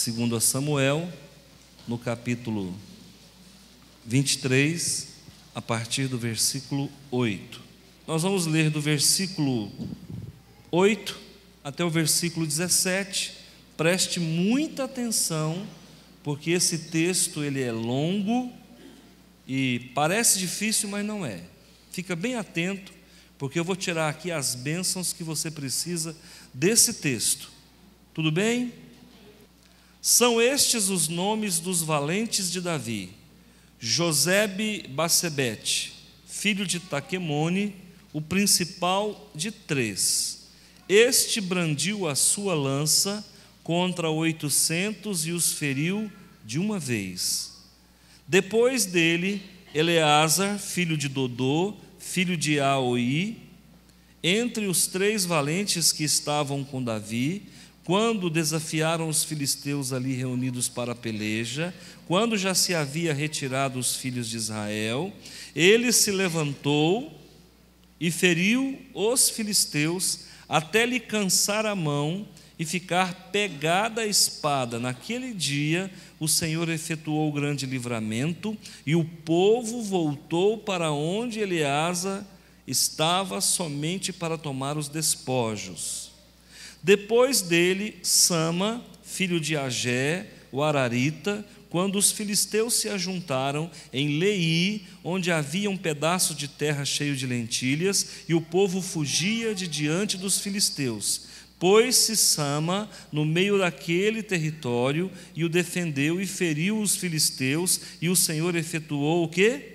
segundo Samuel, no capítulo 23, a partir do versículo 8. Nós vamos ler do versículo 8 até o versículo 17. Preste muita atenção, porque esse texto ele é longo e parece difícil, mas não é. Fica bem atento, porque eu vou tirar aqui as bênçãos que você precisa desse texto. Tudo bem? São estes os nomes dos valentes de Davi: Josebe-Basebete, filho de Taquemone, o principal de 3. Este brandiu a sua lança contra 800 e os feriu de uma vez. Depois dele, Eleazar, filho de Dodô, filho de Aoi, entre os 3 valentes que estavam com Davi, quando desafiaram os filisteus ali reunidos para a peleja, quando já se havia retirado os filhos de Israel, ele se levantou e feriu os filisteus até lhe cansar a mão e ficar pegada a espada. Naquele dia o Senhor efetuou grande livramento e o povo voltou para onde Eleazar estava somente para tomar os despojos. Depois dele, Sama, filho de Agé, o Ararita, quando os filisteus se ajuntaram em Leí, onde havia um pedaço de terra cheio de lentilhas, e o povo fugia de diante dos filisteus. Pôs-se Sama no meio daquele território e o defendeu e feriu os filisteus, e o Senhor efetuou o quê?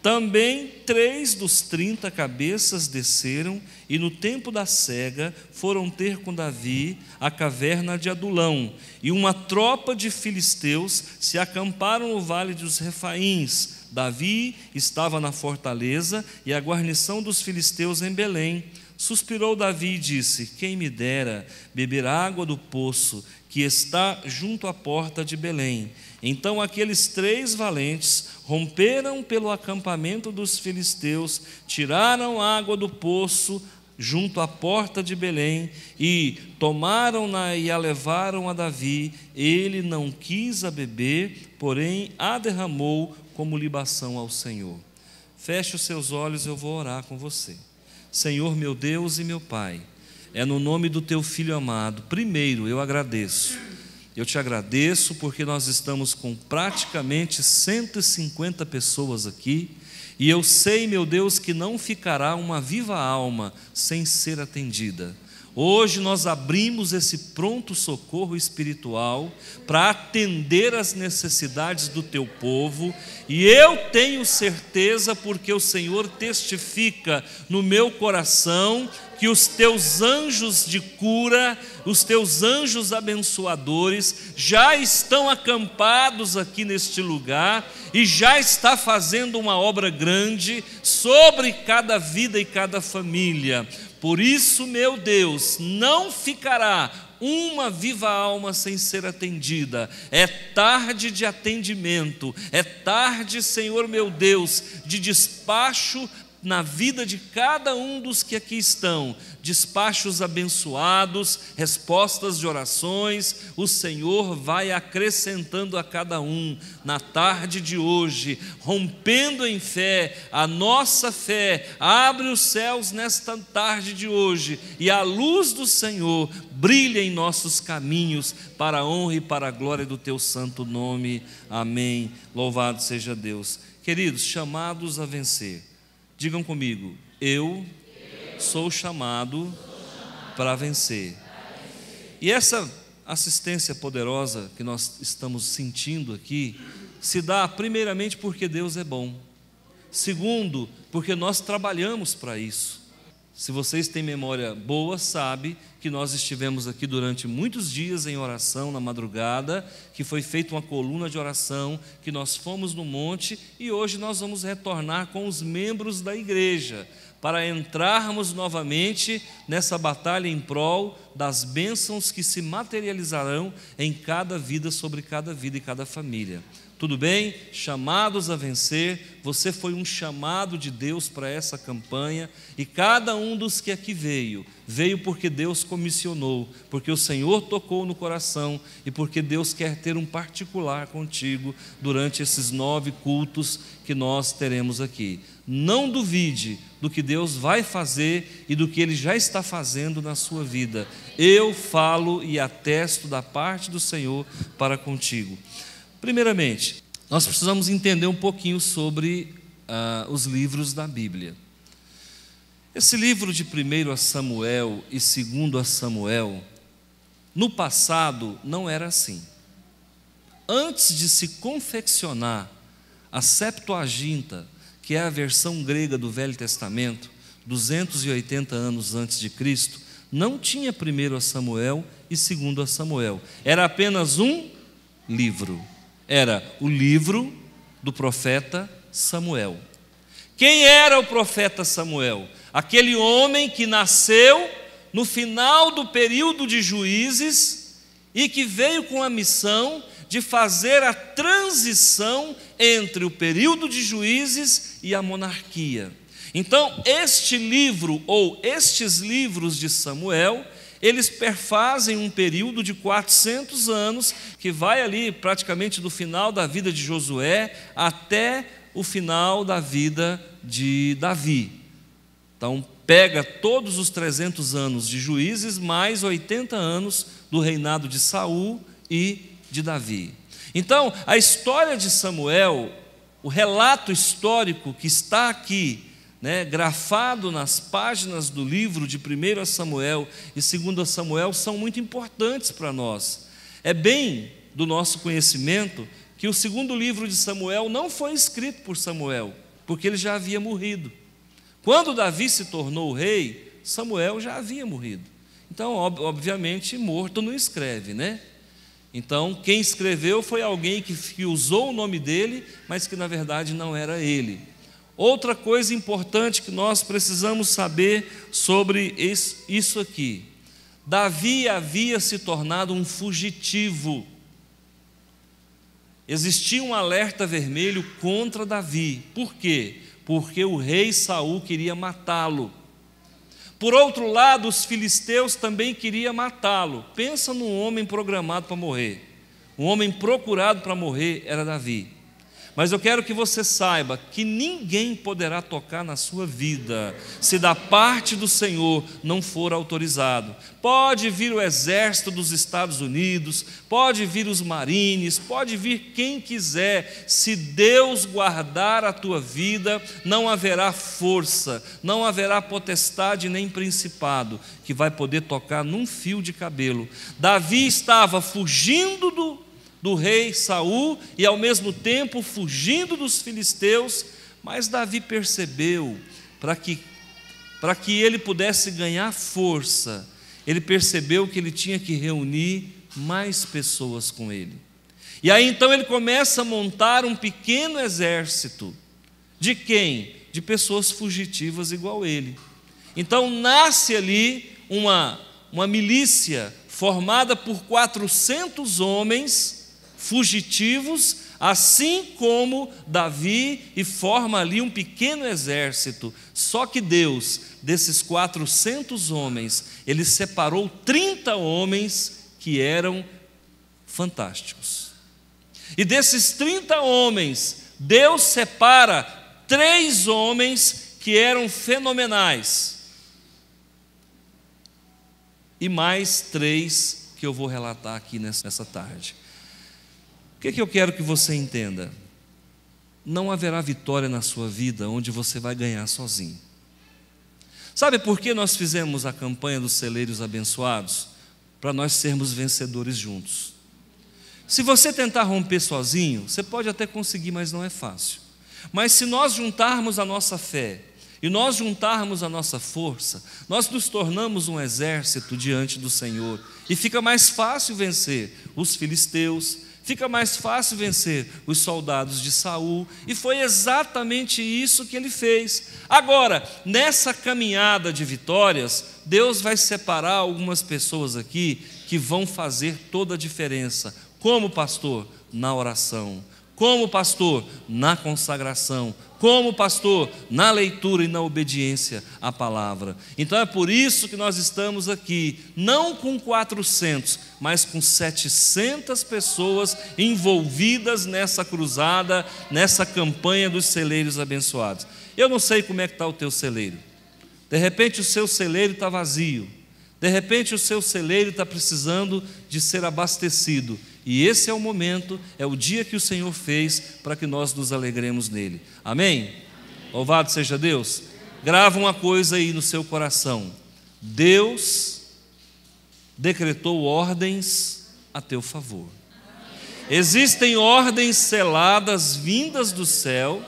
Também 3 dos 30 cabeças desceram e no tempo da cega foram ter com Davi a caverna de Adulão, e uma tropa de filisteus se acamparam no vale dos Refaíns. Davi estava na fortaleza e a guarnição dos filisteus em Belém. Suspirou Davi e disse: quem me dera beber água do poço que está junto à porta de Belém. Então aqueles 3 valentes romperam pelo acampamento dos filisteus, tiraram água do poço junto à porta de Belém e tomaram-na e a levaram a Davi. Ele não quis a beber, porém a derramou como libação ao Senhor. Feche os seus olhos, eu vou orar com você. Senhor, meu Deus e meu Pai, é no nome do Teu Filho amado. Primeiro, eu te agradeço porque nós estamos com praticamente 150 pessoas aqui, e eu sei, meu Deus, que não ficará uma viva alma sem ser atendida. Hoje nós abrimos esse pronto socorro espiritual para atender as necessidades do Teu povo, e eu tenho certeza, porque o Senhor testifica no meu coração, que os Teus anjos de cura, os Teus anjos abençoadores já estão acampados aqui neste lugar e já está fazendo uma obra grande sobre cada vida e cada família. Por isso, meu Deus, não ficará uma viva alma sem ser atendida. É tarde de atendimento, é tarde, Senhor meu Deus, de despacho na vida de cada um dos que aqui estão, despachos abençoados, respostas de orações. O Senhor vai acrescentando a cada um na tarde de hoje, rompendo em fé. A nossa fé abre os céus nesta tarde de hoje, e a luz do Senhor brilha em nossos caminhos, para a honra e para a glória do Teu santo nome. Amém. Louvado seja Deus. Queridos, chamados a vencer, digam comigo: eu sou chamado para vencer. E essa assistência poderosa que nós estamos sentindo aqui se dá primeiramente porque Deus é bom. Segundo, porque nós trabalhamos para isso. Se vocês têm memória boa, sabe que nós estivemos aqui durante muitos dias em oração na madrugada, que foi feita uma coluna de oração, que nós fomos no monte, e hoje nós vamos retornar com os membros da igreja para entrarmos novamente nessa batalha em prol das bênçãos que se materializarão em cada vida, sobre cada vida e cada família. Tudo bem? Chamados a vencer, você foi um chamado de Deus para essa campanha, e cada um dos que aqui veio porque Deus comissionou, porque o Senhor tocou no coração e porque Deus quer ter um particular contigo durante esses 9 cultos que nós teremos aqui. Não duvide do que Deus vai fazer e do que Ele já está fazendo na sua vida. Eu falo e atesto da parte do Senhor para contigo. Primeiramente, nós precisamos entender um pouquinho sobre os livros da Bíblia. Esse livro de 1 Samuel e 2 Samuel, no passado não era assim. Antes de se confeccionar a Septuaginta, que é a versão grega do Velho Testamento, 280 anos antes de Cristo, não tinha 1 Samuel e 2 Samuel. Era apenas um livro. Era o livro do profeta Samuel. Quem era o profeta Samuel? Aquele homem que nasceu no final do período de Juízes e que veio com a missão de fazer a transição entre o período de Juízes e a monarquia. Então, este livro, ou estes livros de Samuel, eles perfazem um período de 400 anos, que vai ali praticamente do final da vida de Josué até o final da vida de Davi. Então, pega todos os 300 anos de Juízes, mais 80 anos do reinado de Saul e de Davi. Então, a história de Samuel, o relato histórico que está aqui, grafado nas páginas do livro de 1 Samuel e 2 Samuel, são muito importantes para nós. É bem do nosso conhecimento que o segundo livro de Samuel não foi escrito por Samuel, porque ele já havia morrido. Quando Davi se tornou rei, Samuel já havia morrido. Então, obviamente, morto não escreve, né? Então, quem escreveu foi alguém que usou o nome dele, mas que na verdade não era ele. Outra coisa importante que nós precisamos saber sobre isso aqui: Davi havia se tornado um fugitivo. Existia um alerta vermelho contra Davi. Por quê? Porque o rei Saul queria matá-lo. Por outro lado, os filisteus também queriam matá-lo. Pensa num homem programado para morrer. Um homem procurado para morrer era Davi. Mas eu quero que você saiba que ninguém poderá tocar na sua vida se da parte do Senhor não for autorizado. Pode vir o exército dos Estados Unidos, pode vir os marines, pode vir quem quiser. Se Deus guardar a tua vida, não haverá força, não haverá potestade nem principado que vai poder tocar num fio de cabelo. Davi estava fugindo do rei Saul e ao mesmo tempo fugindo dos filisteus, mas Davi percebeu, para que ele pudesse ganhar força, ele percebeu que ele tinha que reunir mais pessoas com ele. E aí então ele começa a montar um pequeno exército. De quem? De pessoas fugitivas igual ele. Então nasce ali uma milícia formada por 400 homens fugitivos, assim como Davi, e forma ali um pequeno exército. Só que Deus, desses 400 homens, Ele separou 30 homens que eram fantásticos. E desses 30 homens, Deus separa 3 homens que eram fenomenais. E mais 3 que eu vou relatar aqui nessa tarde. O que eu quero que você entenda? Não haverá vitória na sua vida onde você vai ganhar sozinho. Sabe por que nós fizemos a campanha dos celeiros abençoados? Para nós sermos vencedores juntos. Se você tentar romper sozinho, você pode até conseguir, mas não é fácil. Mas se nós juntarmos a nossa fé e nós juntarmos a nossa força, nós nos tornamos um exército diante do Senhor, e fica mais fácil vencer os filisteus, fica mais fácil vencer os soldados de Saul, e foi exatamente isso que ele fez. Agora, nessa caminhada de vitórias, Deus vai separar algumas pessoas aqui que vão fazer toda a diferença. Como, pastor? Na oração. Como, pastor? Na consagração. Como, pastor? Na leitura e na obediência à palavra. Então é por isso que nós estamos aqui, não com 400, mas com 700 pessoas envolvidas nessa cruzada, nessa campanha dos celeiros abençoados. Eu não sei como é que está o teu celeiro. De repente o seu celeiro está vazio. De repente o seu celeiro está precisando de ser abastecido. E esse é o momento, é o dia que o Senhor fez para que nós nos alegremos nele. Amém? Louvado seja Deus. Grava uma coisa aí no seu coração. Deus decretou ordens a teu favor. Existem ordens seladas vindas do céu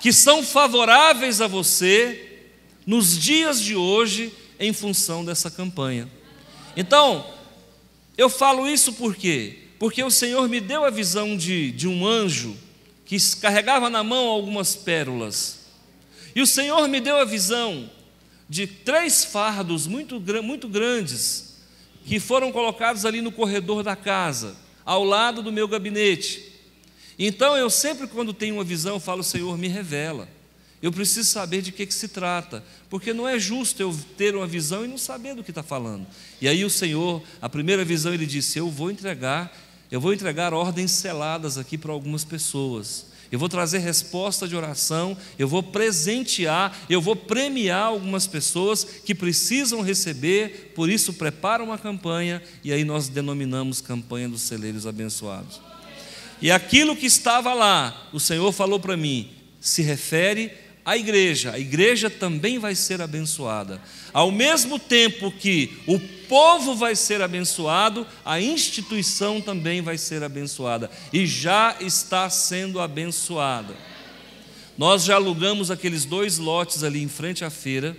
que são favoráveis a você nos dias de hoje em função dessa campanha. Então, eu falo isso por quê? Porque o Senhor me deu a visão de um anjo que carregava na mão algumas pérolas. E o Senhor me deu a visão de 3 fardos muito grandes que foram colocados ali no corredor da casa, ao lado do meu gabinete. Então eu sempre, quando tenho uma visão, eu falo: Senhor, me revela. Eu preciso saber de que se trata, porque não é justo eu ter uma visão e não saber do que está falando. E aí o Senhor, a primeira visão, Ele disse: eu vou entregar ordens seladas aqui para algumas pessoas. Eu vou trazer resposta de oração, eu vou presentear, eu vou premiar algumas pessoas que precisam receber, por isso prepara uma campanha, e aí nós denominamos campanha dos celeiros abençoados. E aquilo que estava lá, o Senhor falou para mim, se refere à igreja. A igreja também vai ser abençoada. Ao mesmo tempo que o povo vai ser abençoado, a instituição também vai ser abençoada. E já está sendo abençoada. Nós já alugamos aqueles 2 lotes ali em frente à feira.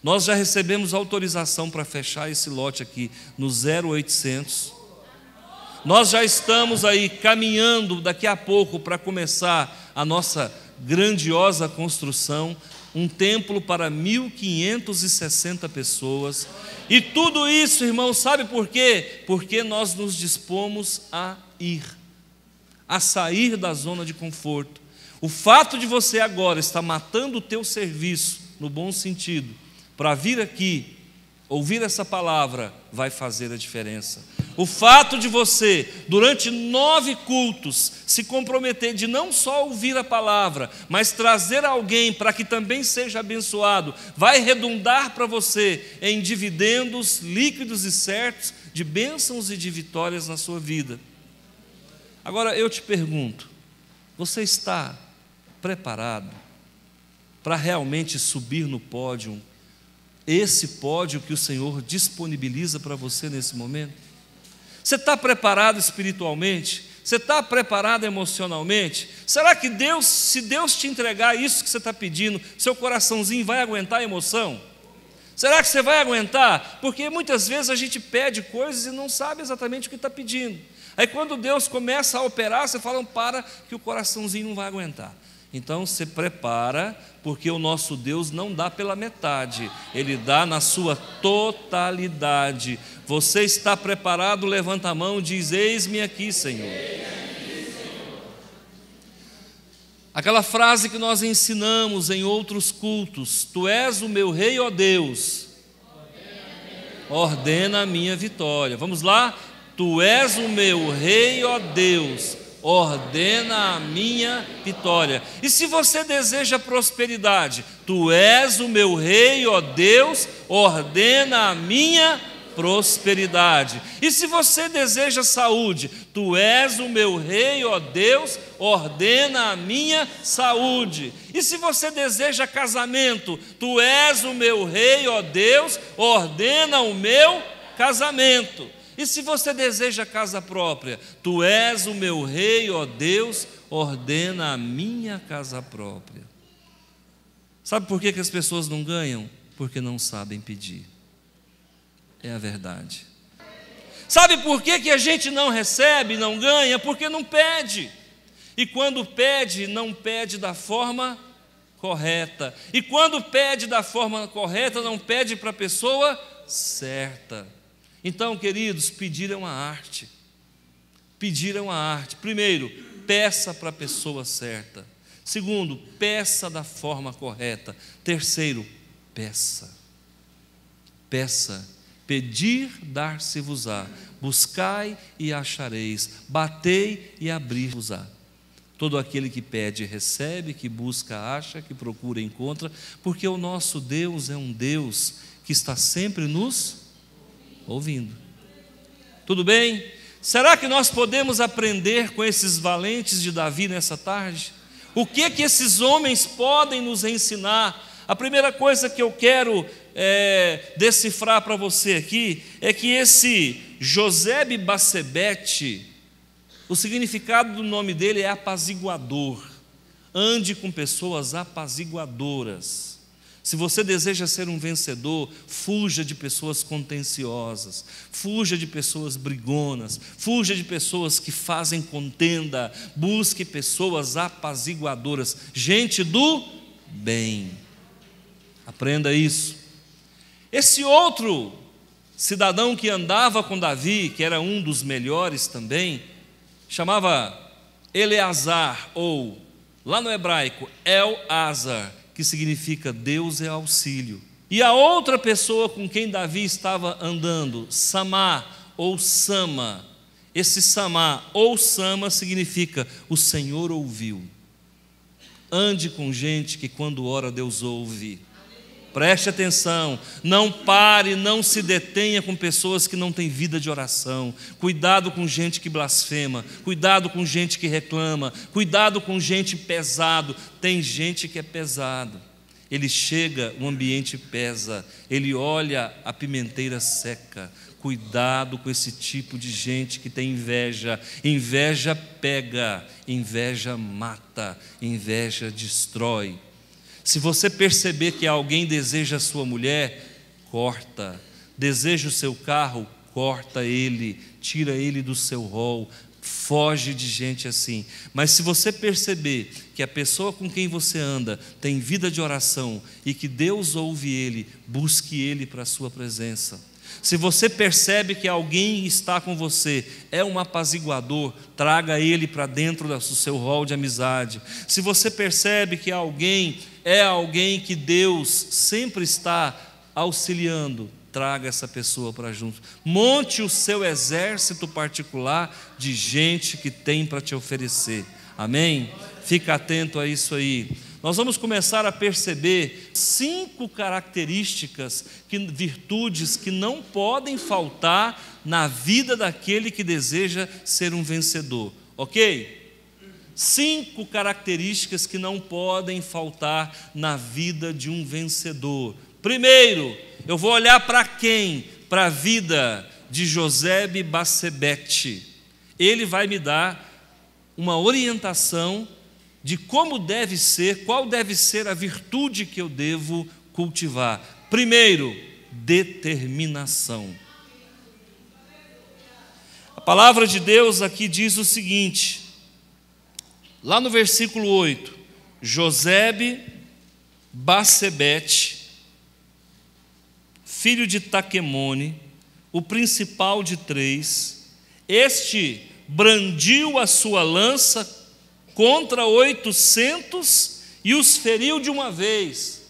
Nós já recebemos autorização para fechar esse lote aqui no 0800. Nós já estamos aí caminhando daqui a pouco para começar a nossa grandiosa construção, um templo para 1.560 pessoas. E tudo isso, irmão, sabe por quê? Porque nós nos dispomos a ir, a sair da zona de conforto. O fato de você agora estar matando o teu serviço, no bom sentido, para vir aqui, ouvir essa palavra, vai fazer a diferença. O fato de você, durante 9 cultos, se comprometer de não só ouvir a palavra, mas trazer alguém para que também seja abençoado, vai redundar para você em dividendos líquidos e certos, de bênçãos e de vitórias na sua vida. Agora eu te pergunto, você está preparado para realmente subir no pódio, esse pódio que o Senhor disponibiliza para você nesse momento? Você está preparado espiritualmente? Você está preparado emocionalmente? Será que Deus, se Deus te entregar isso que você está pedindo, seu coraçãozinho vai aguentar a emoção? Será que você vai aguentar? Porque muitas vezes a gente pede coisas e não sabe exatamente o que está pedindo. Aí quando Deus começa a operar, você fala: para, que o coraçãozinho não vai aguentar. Então se prepara, porque o nosso Deus não dá pela metade, Ele dá na sua totalidade. Você está preparado? Levanta a mão e diz: eis-me aqui, Senhor. Aquela frase que nós ensinamos em outros cultos: Tu és o meu rei, ó Deus, ordena a minha vitória. Vamos lá? Tu és o meu rei, ó Deus, ordena a minha vitória. E se você deseja prosperidade, Tu és o meu rei, ó Deus, ordena a minha prosperidade. E se você deseja saúde, Tu és o meu rei, ó Deus, ordena a minha saúde. E se você deseja casamento, Tu és o meu rei, ó Deus, ordena o meu casamento. E se você deseja casa própria, Tu és o meu rei, ó Deus, ordena a minha casa própria. Sabe por que as pessoas não ganham? Porque não sabem pedir. É a verdade. Sabe por que a gente não recebe, não ganha? Porque não pede. E quando pede, não pede da forma correta. E quando pede da forma correta, não pede para a pessoa certa. Então, queridos, pedir é uma arte. Pedir é uma arte. Primeiro, peça para a pessoa certa. Segundo, peça da forma correta. Terceiro, peça. Peça. Pedir, dar-se-vos-á. Buscai e achareis. Batei e abrir-vos-á. Todo aquele que pede, recebe, que busca, acha, que procura, encontra, porque o nosso Deus é um Deus que está sempre nos ouvindo. Tudo bem? Será que nós podemos aprender com esses valentes de Davi nessa tarde? O que esses homens podem nos ensinar? A primeira coisa que eu quero decifrar para você aqui é que esse Josebe-Bassebete, o significado do nome dele é apaziguador. Ande com pessoas apaziguadoras. Se você deseja ser um vencedor, fuja de pessoas contenciosas, fuja de pessoas brigonas, fuja de pessoas que fazem contenda, busque pessoas apaziguadoras, gente do bem. Aprenda isso. Esse outro cidadão que andava com Davi, que era um dos melhores também, chamava Eleazar, ou lá no hebraico, El-Azar, que significa Deus é auxílio. E a outra pessoa com quem Davi estava andando, Samá ou Sama. Esse Samá ou Sama significa o Senhor ouviu. Ande com gente que quando ora Deus ouve. Preste atenção, não pare, não se detenha com pessoas que não têm vida de oração. Cuidado com gente que blasfema, cuidado com gente que reclama, cuidado com gente pesado. Tem gente que é pesado. Ele chega, o ambiente pesa, ele olha a pimenteira seca. Cuidado com esse tipo de gente que tem inveja. Inveja pega, inveja mata, inveja destrói. Se você perceber que alguém deseja a sua mulher, corta. Deseja o seu carro, corta ele, tira ele do seu rol, foge de gente assim. Mas se você perceber que a pessoa com quem você anda tem vida de oração e que Deus ouve ele, busque ele para a sua presença. Se você percebe que alguém está com você, é um apaziguador, traga ele para dentro do seu rol de amizade. Se você percebe que alguém é alguém que Deus sempre está auxiliando, traga essa pessoa para junto. Monte o seu exército particular de gente que tem para te oferecer. Amém? Fica atento a isso aí. Nós vamos começar a perceber 5 características, virtudes que não podem faltar na vida daquele que deseja ser um vencedor, ok? 5 características que não podem faltar na vida de um vencedor. Primeiro, eu vou olhar para quem? Para a vida de Josebe-Bassebete. Ele vai me dar uma orientação de como deve ser, qual deve ser a virtude que eu devo cultivar. Primeiro, determinação. A palavra de Deus aqui diz o seguinte, lá no versículo 8: Josebe-Bassebete, filho de Taquemone, o principal de 3, este brandiu a sua lança contra 800 e os feriu de uma vez.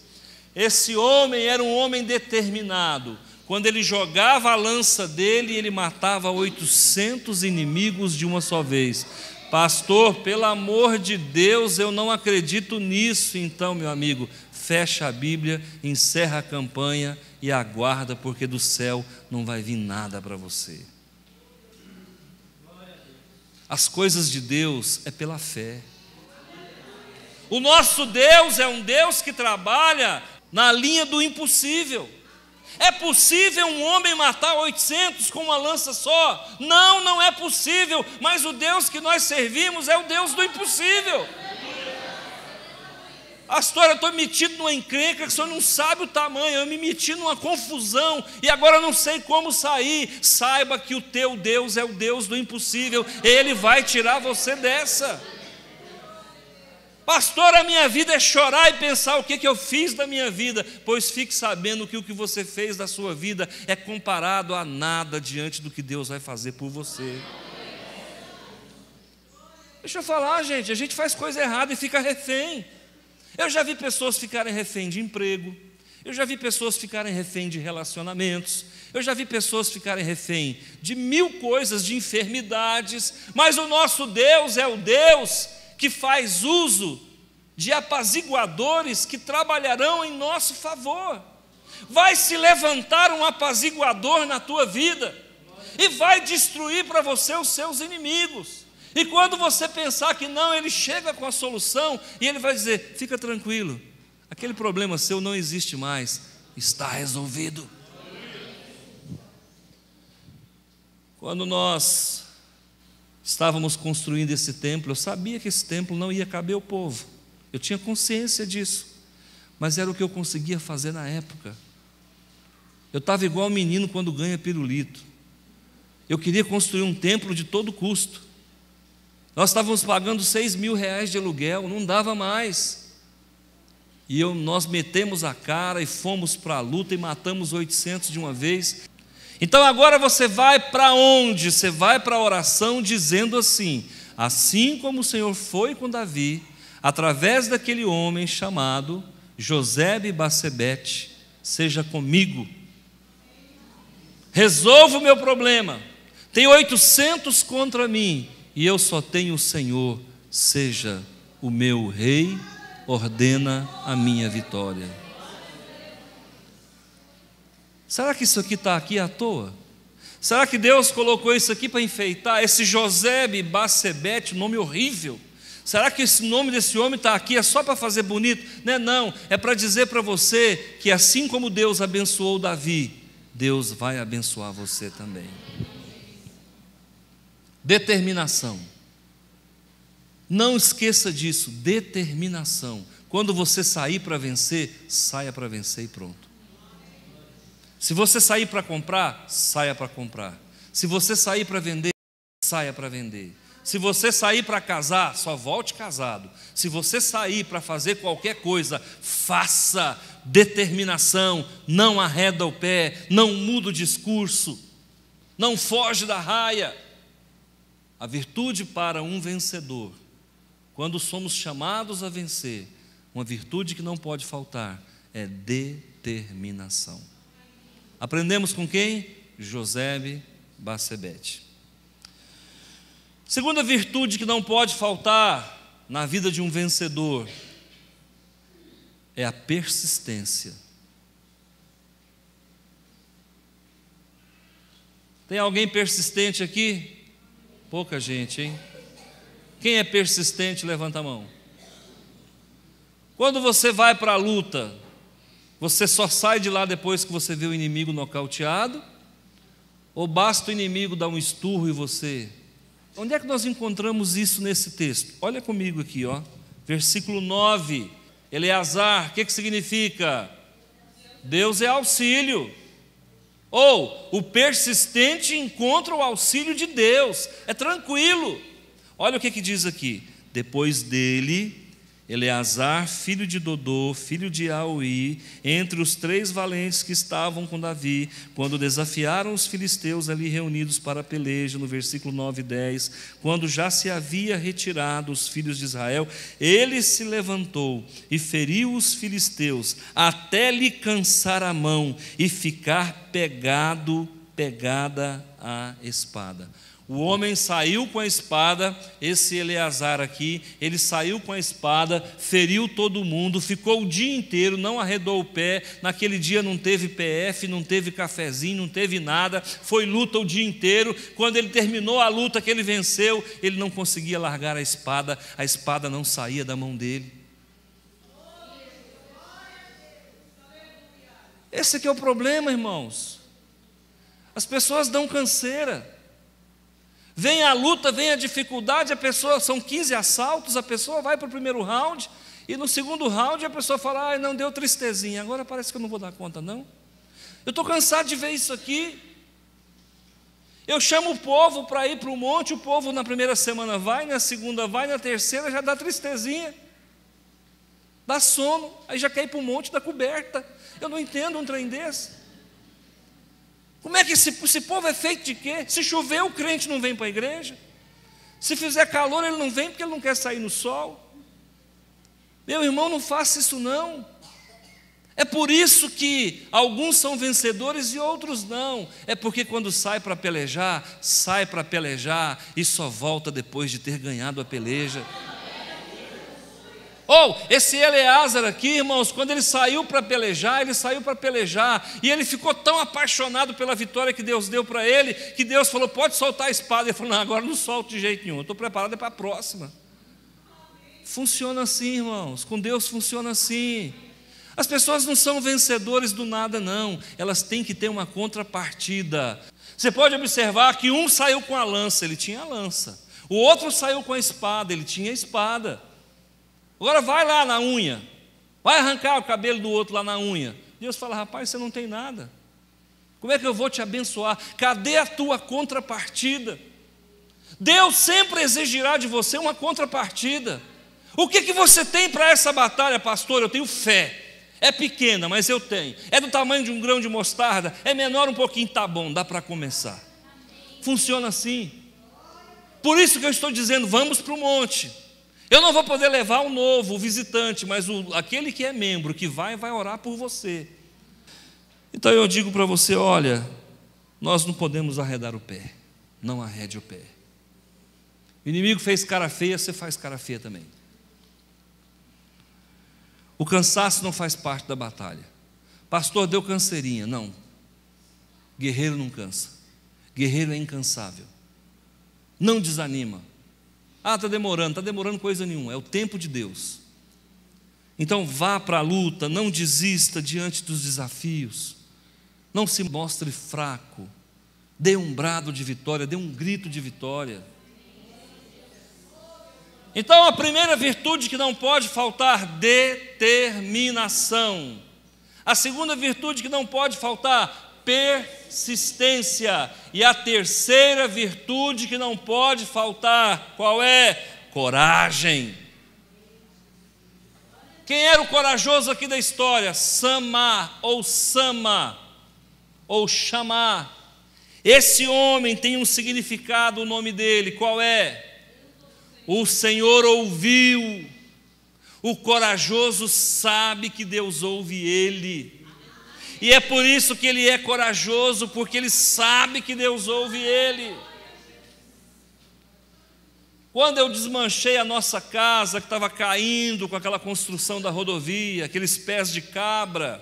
Esse homem era um homem determinado. Quando ele jogava a lança dele, ele matava 800 inimigos de uma só vez. Pastor, pelo amor de Deus, eu não acredito nisso. Então, meu amigo, fecha a Bíblia, encerra a campanha e aguarda, porque do céu não vai vir nada para você. As coisas de Deus é pela fé. O nosso Deus é um Deus que trabalha na linha do impossível. É possível um homem matar 800 com uma lança só? Não, não é possível, mas o Deus que nós servimos é o Deus do impossível. Pastor, eu estou metido numa encrenca que o senhor não sabe o tamanho, eu me meti numa confusão e agora eu não sei como sair. Saiba que o teu Deus é o Deus do impossível, Ele vai tirar você dessa. Pastor, a minha vida é chorar e pensar o que eu fiz da minha vida. Pois fique sabendo que o que você fez da sua vida é comparado a nada diante do que Deus vai fazer por você. Deixa eu falar, gente, a gente faz coisa errada e fica refém. Eu já vi pessoas ficarem refém de emprego, eu já vi pessoas ficarem refém de relacionamentos, eu já vi pessoas ficarem refém de mil coisas, de enfermidades, mas o nosso Deus é o Deus que faz uso de apaziguadores que trabalharão em nosso favor. Vai se levantar um apaziguador na tua vida e vai destruir para você os seus inimigos. E quando você pensar que não, ele chega com a solução e ele vai dizer: fica tranquilo, aquele problema seu não existe mais, está resolvido. Quando nós estávamos construindo esse templo, eu sabia que esse templo não ia caber o povo, eu tinha consciência disso, mas era o que eu conseguia fazer na época. Eu estava igual menino quando ganha pirulito, eu queria construir um templo de todo custo. Nós estávamos pagando R$6.000 de aluguel, não dava mais. E nós metemos a cara e fomos para a luta e matamos 800 de uma vez. Então agora você vai para onde? Você vai para a oração dizendo assim: assim como o Senhor foi com Davi, através daquele homem chamado Josebe-Basebete, seja comigo. Resolva o meu problema. Tem 800 contra mim e eu só tenho o Senhor, seja o meu rei, ordena a minha vitória. Será que isso aqui está aqui à toa? Será que Deus colocou isso aqui para enfeitar? Esse Josebe-Basebete, nome horrível. Será que esse nome desse homem está aqui é só para fazer bonito? Não, é para dizer para você que assim como Deus abençoou Davi, Deus vai abençoar você também. Determinação. Não esqueça disso, determinação. Quando você sair para vencer, saia para vencer e pronto. Se você sair para comprar, saia para comprar. Se você sair para vender, saia para vender. Se você sair para casar, só volte casado. Se você sair para fazer qualquer coisa, faça. Determinação, não arreda o pé, não muda o discurso, não foge da raia. A virtude para um vencedor, quando somos chamados a vencer, uma virtude que não pode faltar é determinação. Aprendemos com quem? Josebe-Basebete. Segunda virtude que não pode faltar na vida de um vencedor é a persistência. Tem alguém persistente aqui? Pouca gente, hein? Quem é persistente, levanta a mão. Quando você vai para a luta, você só sai de lá depois que você vê o inimigo nocauteado? Ou basta o inimigo dar um esturro e você... Onde é que nós encontramos isso nesse texto? Olha comigo aqui, ó. Versículo 9. Eleazar, o que significa? Deus é auxílio. Ou o persistente encontra o auxílio de Deus. É tranquilo. Olha o que diz aqui. Depois dele, Eleazar, filho de Dodô, filho de Aui, entre os 3 valentes que estavam com Davi, quando desafiaram os filisteus ali reunidos para a peleja, no versículo 9 e 10, quando já se havia retirado os filhos de Israel, ele se levantou e feriu os filisteus, até lhe cansar a mão e ficar pegada a espada. O homem saiu com a espada, esse Eleazar aqui, ele saiu com a espada, feriu todo mundo, ficou o dia inteiro, não arredou o pé, naquele dia não teve PF, não teve cafezinho, não teve nada, foi luta o dia inteiro. Quando ele terminou a luta que ele venceu, ele não conseguia largar a espada não saía da mão dele. Esse aqui é o problema, irmãos. As pessoas dão canseira. Vem a luta, vem a dificuldade, a pessoa, são 15 assaltos, a pessoa vai para o primeiro round E no segundo round a pessoa fala, não, deu tristezinha, agora parece que eu não vou dar conta, não. Eu estou cansado de ver isso aqui. Eu chamo o povo para ir para o monte, o povo na primeira semana vai, na segunda vai, na terceira já dá tristezinha, dá sono, aí já quer ir para o monte da coberta. Eu não entendo um trem desse. Como é que esse povo é feito de quê? Se chover, o crente não vem para a igreja. Se fizer calor, ele não vem porque ele não quer sair no sol. Meu irmão, não faça isso não. É por isso que alguns são vencedores e outros não. É porque quando sai para pelejar e só volta depois de ter ganhado a peleja. Esse Eleazar aqui, irmãos, quando ele saiu para pelejar, e ele ficou tão apaixonado pela vitória que Deus deu para ele, que Deus falou, pode soltar a espada. Ele falou, não, agora não solto de jeito nenhum, eu estou preparado para a próxima. Funciona assim, irmãos, com Deus funciona assim. As pessoas não são vencedores do nada, não, elas têm que ter uma contrapartida. Você pode observar que um saiu com a lança, ele tinha a lança, o outro saiu com a espada, ele tinha a espada. Agora vai lá na unha, vai arrancar o cabelo do outro lá na unha. Deus fala, rapaz, você não tem nada, como é que eu vou te abençoar? Cadê a tua contrapartida? Deus sempre exigirá de você uma contrapartida. O que você tem para essa batalha, pastor? Eu tenho fé. É pequena, mas eu tenho. É do tamanho de um grão de mostarda? É menor um pouquinho, tá bom, dá para começar. Funciona assim. Por isso que eu estou dizendo, vamos para o monte. Eu não vou poder levar o novo, o visitante, mas aquele que é membro, que vai orar por você. Então eu digo para você, olha, nós não podemos arredar o pé. Não arrede o pé. O inimigo fez cara feia, você faz cara feia também. O cansaço não faz parte da batalha. Pastor, deu canseirinha. Não. Guerreiro não cansa. Guerreiro é incansável. Não desanima. Está demorando coisa nenhuma. É o tempo de Deus. Então vá para a luta, não desista diante dos desafios. Não se mostre fraco. Dê um brado de vitória, dê um grito de vitória. Então a primeira virtude que não pode faltar, determinação. A segunda virtude que não pode faltar, persistência. E a terceira virtude que não pode faltar, qual é? Coragem. Quem era o corajoso aqui da história? Samá ou Sama ou Chamá. Esse homem tem um significado, o nome dele, qual é? O Senhor ouviu. O corajoso sabe que Deus ouve ele. E é por isso que ele é corajoso, porque ele sabe que Deus ouve ele. Quando eu desmanchei a nossa casa, que estava caindo com aquela construção da rodovia, aqueles pés de cabra,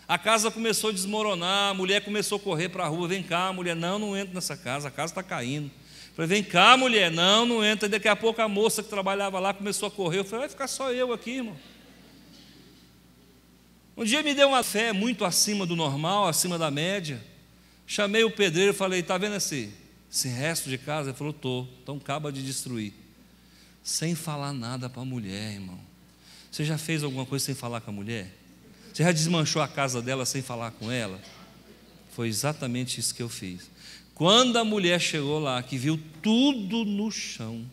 a casa começou a desmoronar, a mulher começou a correr para a rua, vem cá mulher, não entra nessa casa, a casa está caindo. Falei, vem cá mulher, não entra. Daqui a pouco a moça que trabalhava lá começou a correr. Eu falei, vai ficar só eu aqui, irmão. Um dia me deu uma fé muito acima do normal, acima da média. Chamei o pedreiro e falei, está vendo esse resto de casa? Ele falou, estou. Então acaba de destruir. Sem falar nada para a mulher, irmão. Você já fez alguma coisa sem falar com a mulher? Você já desmanchou a casa dela sem falar com ela? Foi exatamente isso que eu fiz. Quando a mulher chegou lá, que viu tudo no chão,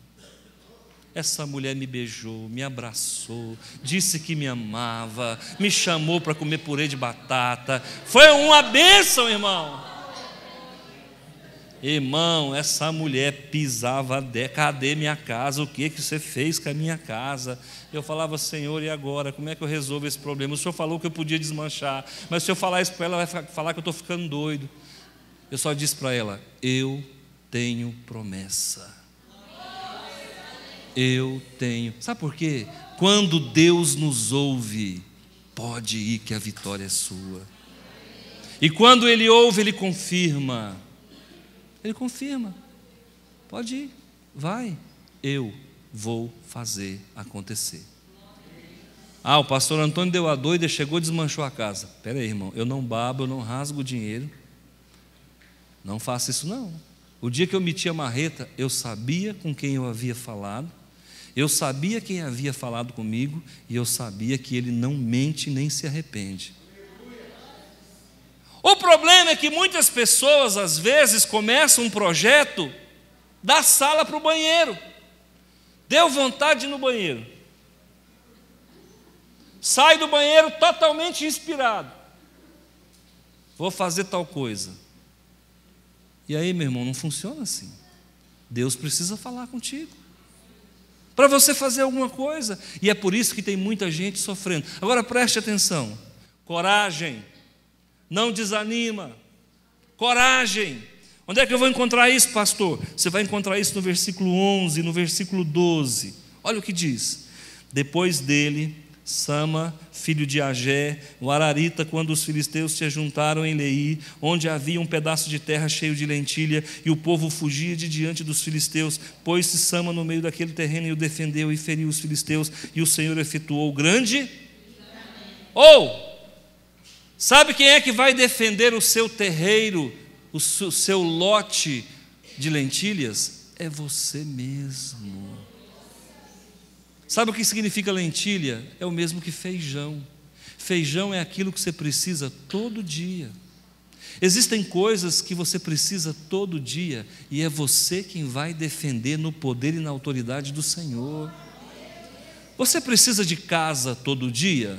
essa mulher me beijou, me abraçou, disse que me amava, me chamou para comer purê de batata. Foi uma bênção, irmão. Irmão, essa mulher pisava, cadê minha casa? O que você fez com a minha casa? Eu falava, Senhor, e agora? Como é que eu resolvo esse problema? O Senhor falou que eu podia desmanchar, mas se eu falar isso para ela, ela vai falar que eu estou ficando doido. Eu só disse para ela, eu tenho promessa. Eu tenho. Sabe por quê? Quando Deus nos ouve, pode ir que a vitória é sua. E quando Ele ouve, Ele confirma. Ele confirma. Pode ir, vai. Eu vou fazer acontecer. O pastor Antônio deu a doida, chegou e desmanchou a casa. Espera aí, irmão, eu não babo, eu não rasgo o dinheiro. Não faça isso não. O dia que eu meti a marreta, eu sabia com quem eu havia falado, Eu sabia quem havia falado comigo e eu sabia que ele não mente nem se arrepende. O problema é que muitas pessoas, às vezes, começam um projeto da sala para o banheiro. Deu vontade de ir no banheiro. Sai do banheiro totalmente inspirado. Vou fazer tal coisa. E aí, meu irmão, não funciona assim. Deus precisa falar contigo para você fazer alguma coisa. E é por isso que tem muita gente sofrendo. Agora preste atenção. Coragem. Não desanima. Coragem. Onde é que eu vou encontrar isso, pastor? Você vai encontrar isso no versículo 11, no versículo 12. Olha o que diz. Depois dele, Sama, filho de Agé, o ararita, quando os filisteus se ajuntaram em Leí, onde havia um pedaço de terra cheio de lentilha, e o povo fugia de diante dos filisteus, pôs-se Sama no meio daquele terreno e o defendeu e feriu os filisteus, e o Senhor efetuou grande. Sabe quem é que vai defender o seu terreiro, o seu lote de lentilhas? É você mesmo. Sabe o que significa lentilha? É o mesmo que feijão. Feijão é aquilo que você precisa todo dia. Existem coisas que você precisa todo dia e é você quem vai defender no poder e na autoridade do Senhor. Você precisa de casa todo dia?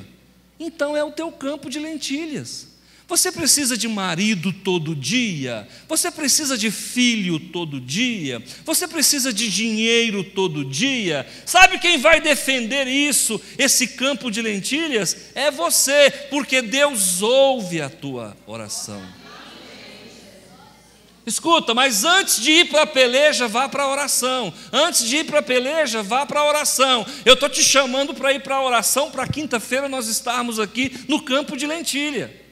Então é o teu campo de lentilhas. Você precisa de marido todo dia? Você precisa de filho todo dia? Você precisa de dinheiro todo dia? Sabe quem vai defender isso, esse campo de lentilhas? É você, porque Deus ouve a tua oração. Escuta, mas antes de ir para a peleja, vá para a oração. Antes de ir para a peleja, vá para a oração. Eu estou te chamando para ir para a oração, para quinta-feira nós estarmos aqui no campo de lentilha.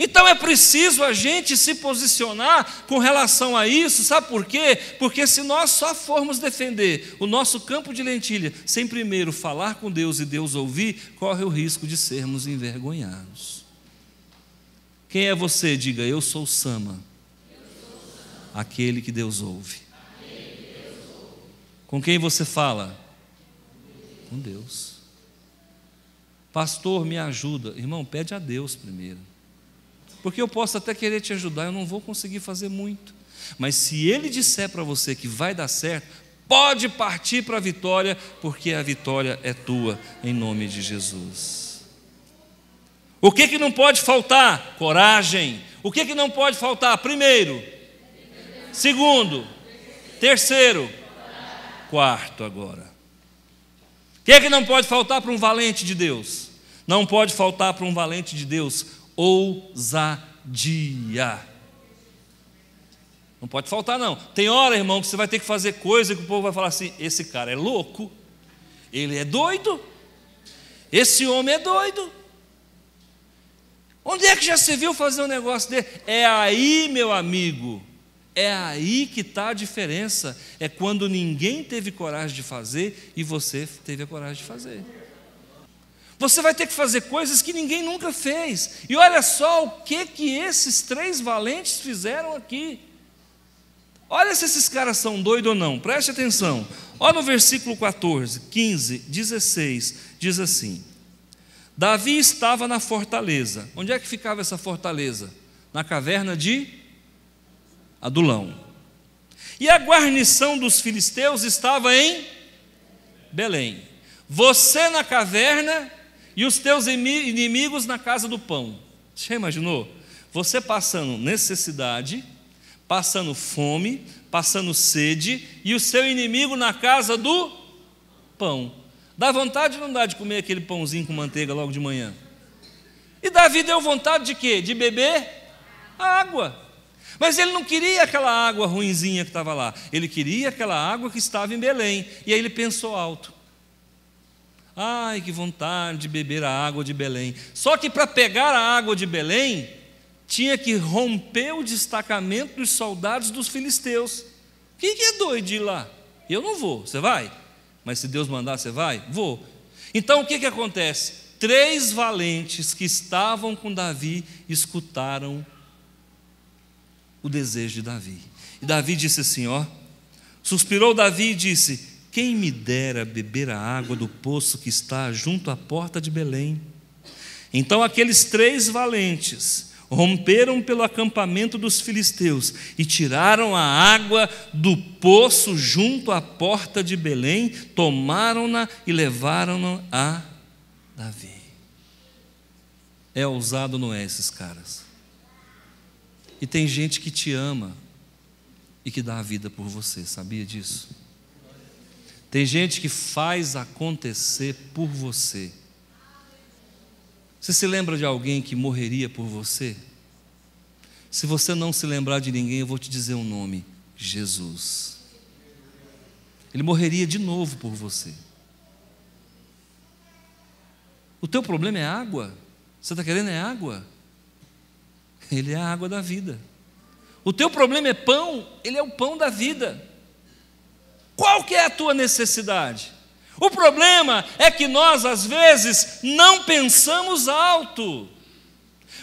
Então é preciso a gente se posicionar com relação a isso, sabe por quê? Porque se nós só formos defender o nosso campo de lentilha, sem primeiro falar com Deus e Deus ouvir, corre o risco de sermos envergonhados. Quem é você? Diga, eu sou Sama, aquele que Deus ouve. Com quem você fala? Com Deus. Pastor, me ajuda. Irmão, pede a Deus primeiro. Porque eu posso até querer te ajudar, eu não vou conseguir fazer muito. Mas se Ele disser para você que vai dar certo, pode partir para a vitória, porque a vitória é tua, em nome de Jesus. O que não pode faltar? Coragem. O que não pode faltar? Primeiro. Segundo. Terceiro. Quarto agora. O que não pode faltar para um valente de Deus? Não pode faltar para um valente de Deus ousadia. Não pode faltar não. Tem hora, irmão, que você vai ter que fazer coisa que o povo vai falar assim, esse cara é louco, ele é doido, esse homem é doido. Onde é que já se viu fazer um negócio dele? É aí, meu amigo, é aí que está a diferença. É quando ninguém teve coragem de fazer e você teve a coragem de fazer. Você vai ter que fazer coisas que ninguém nunca fez. E olha só o que esses 3 valentes fizeram aqui. Olha se esses caras são doidos ou não. Preste atenção. Olha no versículo 14, 15, 16. Diz assim. Davi estava na fortaleza. Onde é que ficava essa fortaleza? Na caverna de Adulão. E a guarnição dos filisteus estava em Belém. Você na caverna e os teus inimigos na casa do pão. Você já imaginou? Você passando necessidade, passando fome, passando sede, e o seu inimigo na casa do pão. Dá vontade ou não dá de comer aquele pãozinho com manteiga logo de manhã? E Davi deu vontade de quê? De beber água. Mas ele não queria aquela água ruinzinha que estava lá. Ele queria aquela água que estava em Belém. E aí ele pensou alto. Ai, que vontade de beber a água de Belém. Só que para pegar a água de Belém, tinha que romper o destacamento dos soldados dos filisteus. Quem que é doido de ir lá? Eu não vou, você vai? Mas se Deus mandar, você vai? Vou. Então o que acontece? 3 valentes que estavam com Davi escutaram o desejo de Davi. E Davi disse assim, suspirou Davi e disse, quem me dera beber a água do poço que está junto à porta de Belém? Então aqueles 3 valentes romperam pelo acampamento dos filisteus e tiraram a água do poço junto à porta de Belém, tomaram-na e levaram-na a Davi. É ousado, não é, esses caras? E tem gente que te ama e que dá a vida por você, sabia disso? Tem gente que faz acontecer por você. Você se lembra de alguém que morreria por você? Se você não se lembrar de ninguém, eu vou te dizer um nome: Jesus. Ele morreria de novo por você. O teu problema é água? Você está querendo é água? Ele é a água da vida. O teu problema é pão? Ele é o pão da vida. Qual que é a tua necessidade? O problema é que nós, às vezes, não pensamos alto.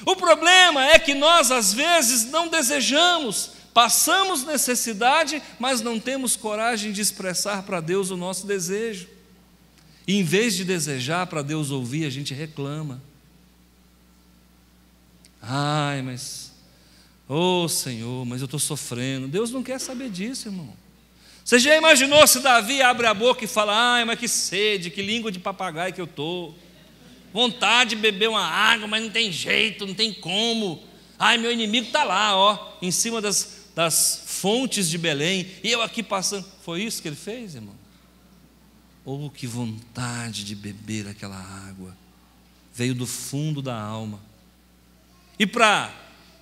O problema é que nós, às vezes, não desejamos, passamos necessidade, mas não temos coragem de expressar para Deus o nosso desejo. E em vez de desejar para Deus ouvir, a gente reclama. Ai, mas, Senhor, mas eu estou sofrendo. Deus não quer saber disso, irmão. Você já imaginou se Davi abre a boca e fala: ai, mas que sede, que língua de papagaio que eu estou. Vontade de beber uma água, mas não tem jeito, não tem como. Ai, meu inimigo está lá, em cima das fontes de Belém, e eu aqui passando. Foi isso que ele fez, irmão? Oh, que vontade de beber aquela água. Veio do fundo da alma. E para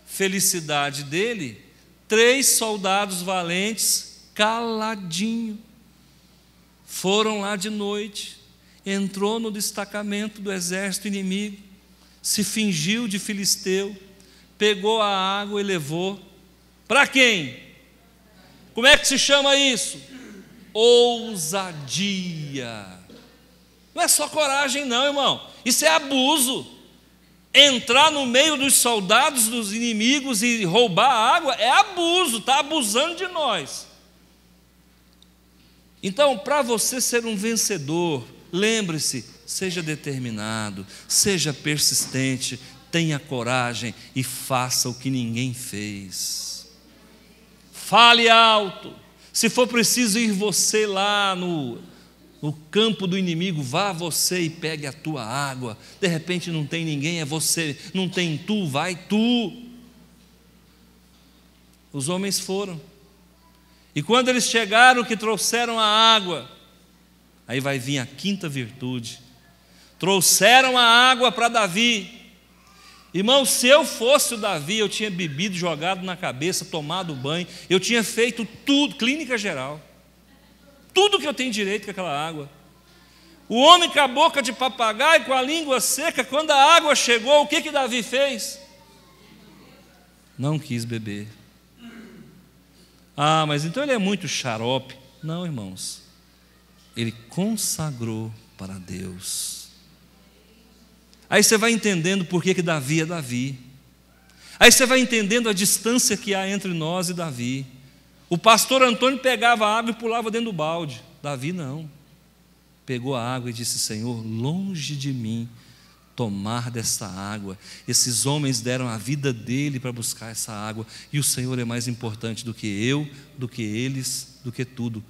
felicidade dele, 3 soldados valentes, caladinho, foram lá de noite, entrou no destacamento do exército inimigo, se fingiu de filisteu, pegou a água e levou. Para quem? Como é que se chama isso? Ousadia. Não é só coragem não, irmão. Isso é abuso. Entrar no meio dos soldados dos inimigos e roubar a água é abuso, está abusando de nós. Então, para você ser um vencedor, lembre-se, seja determinado, seja persistente, tenha coragem e faça o que ninguém fez. Fale alto. Se for preciso ir você lá no campo do inimigo, vá você e pegue a tua água. De repente não tem ninguém, é você. Não tem tu, vai tu. Os homens foram. E quando eles chegaram, que trouxeram a água, aí vai vir a 5ª virtude. Trouxeram a água para Davi. Irmão, se eu fosse o Davi, eu tinha bebido, jogado na cabeça, tomado banho, eu tinha feito tudo, clínica geral. Tudo que eu tenho direito com aquela água. O homem com a boca de papagaio, com a língua seca, quando a água chegou, o que Davi fez? Não quis beber. Ah, mas então ele é muito xarope. Não, irmãos. Ele consagrou para Deus. Aí você vai entendendo por que Davi é Davi. Aí você vai entendendo a distância que há entre nós e Davi. O pastor Antônio pegava a água e pulava dentro do balde. Davi não. Pegou a água e disse: Senhor, longe de mim tomar dessa água. Esses homens deram a vida dele para buscar essa água. E o Senhor é mais importante do que eu, do que eles, do que tudo.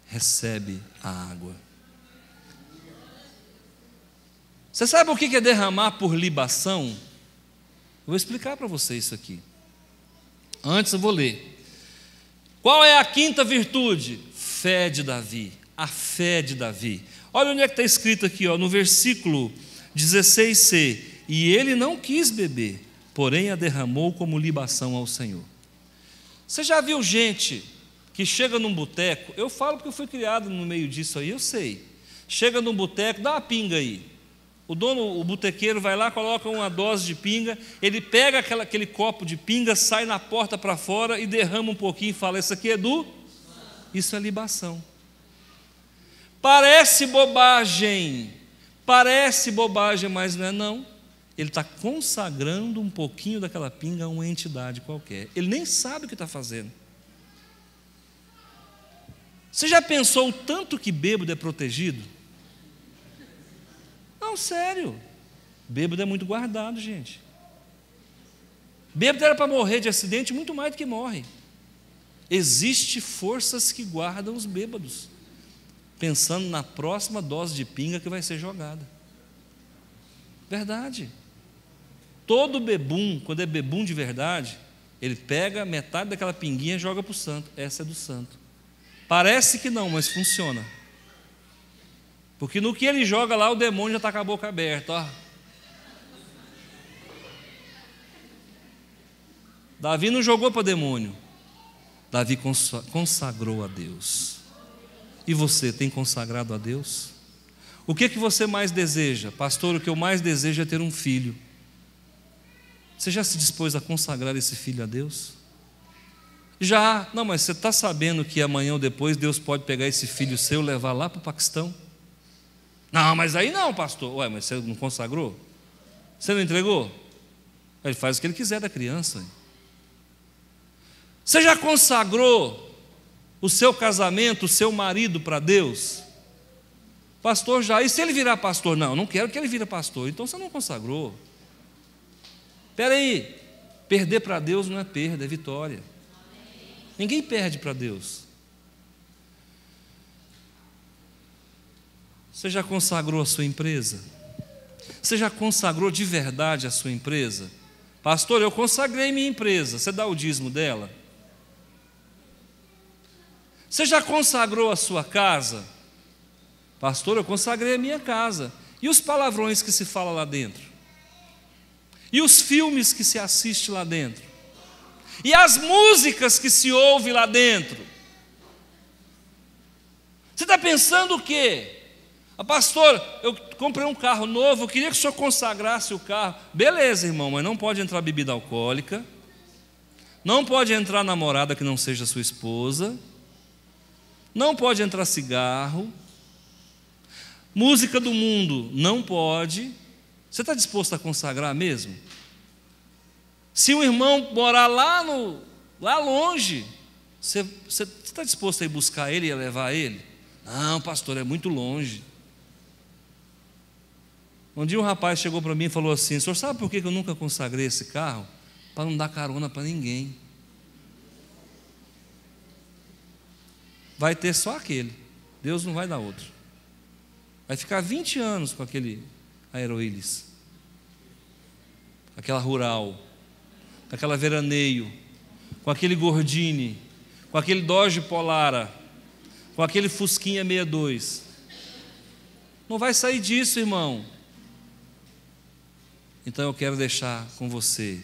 Recebe a água. Você sabe o que é derramar por libação? Eu vou explicar para você isso aqui. Antes eu vou ler. Qual é a 5ª virtude? Fé de Davi. A fé de Davi. Olha onde é que está escrito aqui, no versículo 16c. E ele não quis beber, porém a derramou como libação ao Senhor. Você já viu gente que chega num boteco? Eu falo porque eu fui criado no meio disso aí, eu sei. Chega num boteco, dá uma pinga aí. O botequeiro vai lá, coloca uma dose de pinga, ele pega aquele copo de pinga, sai na porta para fora e derrama um pouquinho e fala: isso aqui é isso é libação. Parece bobagem, mas não é não. Ele está consagrando um pouquinho daquela pinga a uma entidade qualquer. Ele nem sabe o que está fazendo. Você já pensou o tanto que bêbado é protegido? Não, sério. Bêbado é muito guardado, gente. Bêbado era para morrer de acidente muito mais do que morre. Existem forças que guardam os bêbados, pensando na próxima dose de pinga que vai ser jogada. Verdade. Todo bebum, quando é bebum de verdade, ele pega metade daquela pinguinha e joga para o santo. Essa é do santo. Parece que não, mas funciona. Porque no que ele joga lá, o demônio já está com a boca aberta. Ó. Davi não jogou para demônio. Davi consagrou a Deus. E você tem consagrado a Deus? O que você mais deseja? Pastor, o que eu mais desejo é ter um filho. Você já se dispôs a consagrar esse filho a Deus? Já. Não, mas você está sabendo que amanhã ou depois Deus pode pegar esse filho seu e levar lá para o Paquistão? Não, mas aí não, pastor. Ué, mas você não consagrou? Você não entregou? Ele faz o que ele quiser da criança. Você já consagrou o seu casamento, o seu marido para Deus? Pastor, já. E se ele virar pastor? Não, não quero que ele vire pastor. Então você não consagrou. Espera aí. Perder para Deus não é perda, é vitória. Ninguém perde para Deus. Você já consagrou a sua empresa? Você já consagrou de verdade a sua empresa? Pastor, eu consagrei minha empresa. Você dá o dízimo dela? Você já consagrou a sua casa? Pastor, eu consagrei a minha casa. E os palavrões que se fala lá dentro? E os filmes que se assiste lá dentro? E as músicas que se ouve lá dentro? Você está pensando o quê? Pastor, eu comprei um carro novo, eu queria que o senhor consagrasse o carro. Beleza, irmão, mas não pode entrar bebida alcoólica, não pode entrar namorada que não seja sua esposa, não pode entrar cigarro, música do mundo não pode. Você está disposto a consagrar mesmo? Se um irmão morar lá longe, você está disposto a ir buscar ele e a levar ele? Não, pastor, é muito longe. Um dia um rapaz chegou para mim e falou assim: o senhor sabe por que eu nunca consagrei esse carro? Para não dar carona para ninguém. Vai ter só aquele, Deus não vai dar outro. Vai ficar 20 anos com aquele Aeroílis, aquela Rural, com aquela Veraneio, com aquele Gordini, com aquele Dodge Polara, com aquele Fusquinha 62. Não vai sair disso, irmão. Então eu quero deixar com você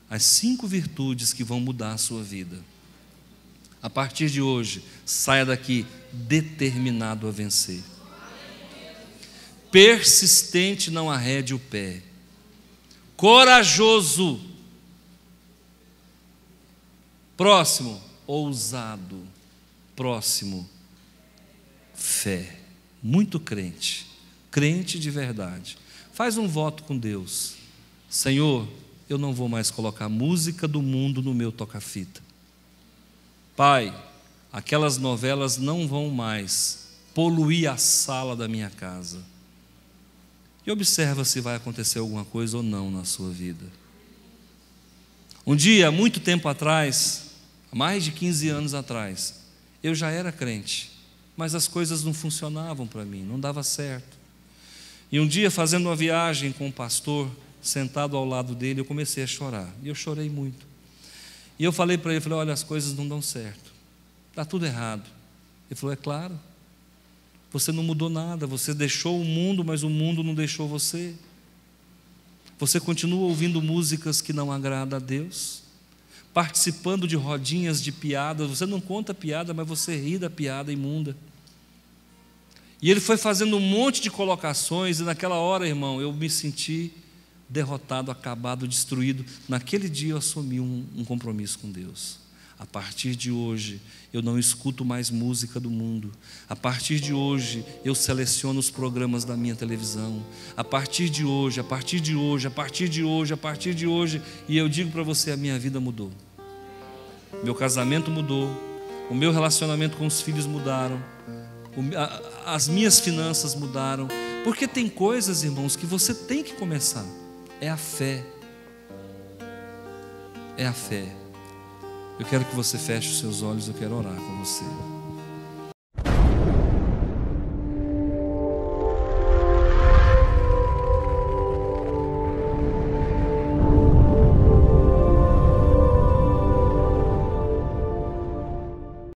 as 5 virtudes que vão mudar a sua vida. A partir de hoje, saia daqui determinado a vencer. Persistente, não arrede o pé. Corajoso. Próximo, ousado. Próximo, fé. Muito crente. Crente de verdade. Faz um voto com Deus. Senhor, eu não vou mais colocar música do mundo no meu toca-fita. Pai, aquelas novelas não vão mais poluir a sala da minha casa. E observa se vai acontecer alguma coisa ou não na sua vida. Um dia, há muito tempo atrás, há mais de 15 anos atrás, eu já era crente, mas as coisas não funcionavam para mim, não dava certo. E um dia, fazendo uma viagem com um pastor, sentado ao lado dele, eu comecei a chorar. E eu chorei muito. E eu falei para ele, olha, as coisas não dão certo. Está tudo errado. Ele falou, é claro. Você não mudou nada, você deixou o mundo, mas o mundo não deixou você. Você continua ouvindo músicas que não agradam a Deus, participando de rodinhas de piadas. Você não conta piada, mas você ri da piada imunda. E ele foi fazendo um monte de colocações, e naquela hora, irmão, eu me senti derrotado, acabado, destruído. Naquele dia eu assumi um compromisso com Deus. A partir de hoje, eu não escuto mais música do mundo. A partir de hoje, eu seleciono os programas da minha televisão. A partir de hoje, a partir de hoje, a partir de hoje, a partir de hoje. E eu digo para você, a minha vida mudou. Meu casamento mudou. o meu relacionamento com os filhos mudaram, as minhas finanças mudaram. Porque tem coisas, irmãos, que você tem que começar. É a fé. É a fé. Eu quero que você feche os seus olhos, eu quero orar com você.